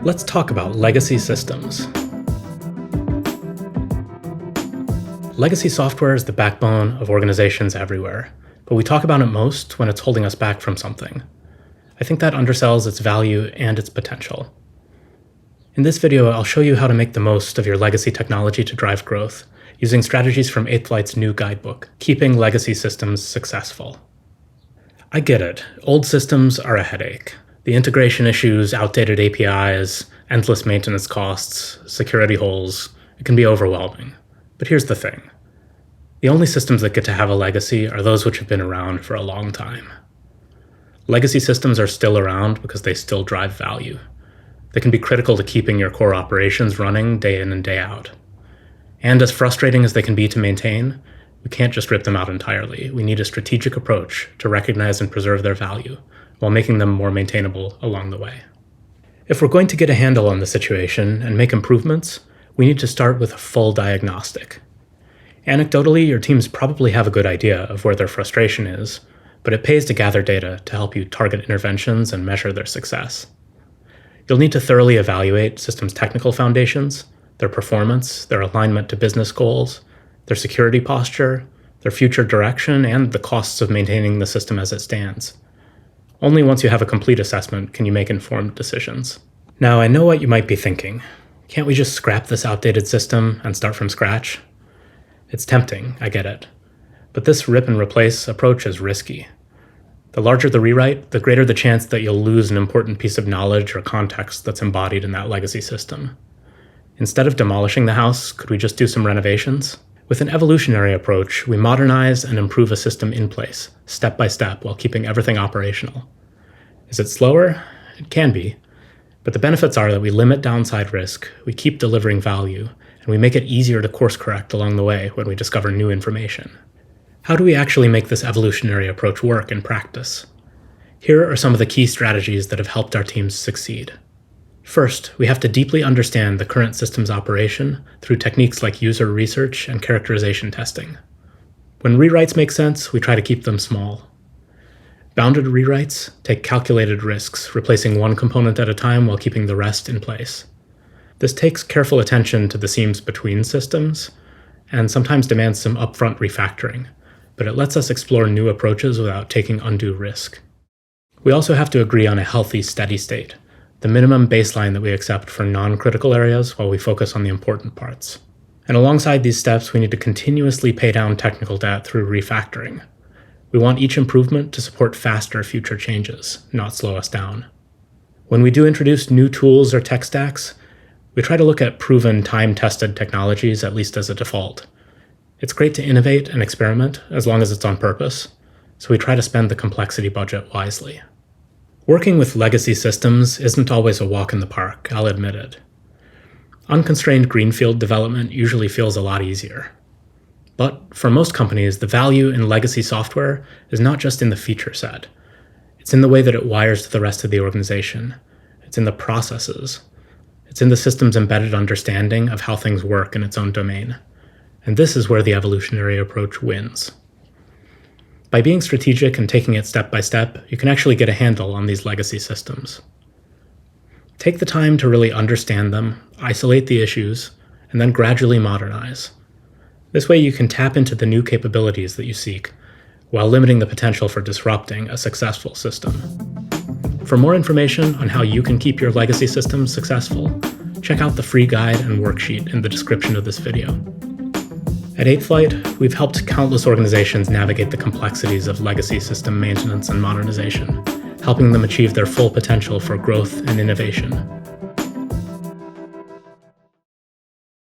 Let's talk about legacy systems. Legacy software is the backbone of organizations everywhere, but we talk about it most when it's holding us back from something. I think that undersells its value and its potential. In this video, I'll show you how to make the most of your legacy technology to drive growth, using strategies from 8th Flight's new guidebook, Keeping Legacy Systems Successful. I get it. Old systems are a headache. The integration issues, outdated APIs, endless maintenance costs, security holes, it can be overwhelming. But here's the thing. The only systems that get to have a legacy are those which have been around for a long time. Legacy systems are still around because they still drive value. They can be critical to keeping your core operations running day in and day out. And as frustrating as they can be to maintain, we can't just rip them out entirely. We need a strategic approach to recognize and preserve their value, while making them more maintainable along the way. If we're going to get a handle on the situation and make improvements, we need to start with a full diagnostic. Anecdotally, your teams probably have a good idea of where their frustration is, but it pays to gather data to help you target interventions and measure their success. You'll need to thoroughly evaluate systems' technical foundations, their performance, their alignment to business goals, their security posture, their future direction, and the costs of maintaining the system as it stands. Only once you have a complete assessment can you make informed decisions. Now, I know what you might be thinking. Can't we just scrap this outdated system and start from scratch? It's tempting, I get it. But this rip and replace approach is risky. The larger the rewrite, the greater the chance that you'll lose an important piece of knowledge or context that's embodied in that legacy system. Instead of demolishing the house, could we just do some renovations? With an evolutionary approach, we modernize and improve a system in place, step by step, while keeping everything operational. Is it slower? It can be. But the benefits are that we limit downside risk, we keep delivering value, and we make it easier to course correct along the way when we discover new information. How do we actually make this evolutionary approach work in practice? Here are some of the key strategies that have helped our teams succeed. First, we have to deeply understand the current system's operation through techniques like user research and characterization testing. When rewrites make sense, we try to keep them small. Bounded rewrites take calculated risks, replacing one component at a time while keeping the rest in place. This takes careful attention to the seams between systems, and sometimes demands some upfront refactoring, but it lets us explore new approaches without taking undue risk. We also have to agree on a healthy, steady state, the minimum baseline that we accept for non-critical areas while we focus on the important parts. And alongside these steps, we need to continuously pay down technical debt through refactoring. We want each improvement to support faster future changes, not slow us down. When we do introduce new tools or tech stacks, we try to look at proven, time-tested technologies, at least as a default. It's great to innovate and experiment as long as it's on purpose, so we try to spend the complexity budget wisely. Working with legacy systems isn't always a walk in the park, I'll admit it. Unconstrained greenfield development usually feels a lot easier. But for most companies, the value in legacy software is not just in the feature set. It's in the way that it wires to the rest of the organization. It's in the processes. It's in the system's embedded understanding of how things work in its own domain. And this is where the evolutionary approach wins. By being strategic and taking it step by step, you can actually get a handle on these legacy systems. Take the time to really understand them, isolate the issues, and then gradually modernize. This way you can tap into the new capabilities that you seek, while limiting the potential for disrupting a successful system. For more information on how you can keep your legacy systems successful, check out the free guide and worksheet in the description of this video. At 8th Flight, we've helped countless organizations navigate the complexities of legacy system maintenance and modernization, helping them achieve their full potential for growth and innovation.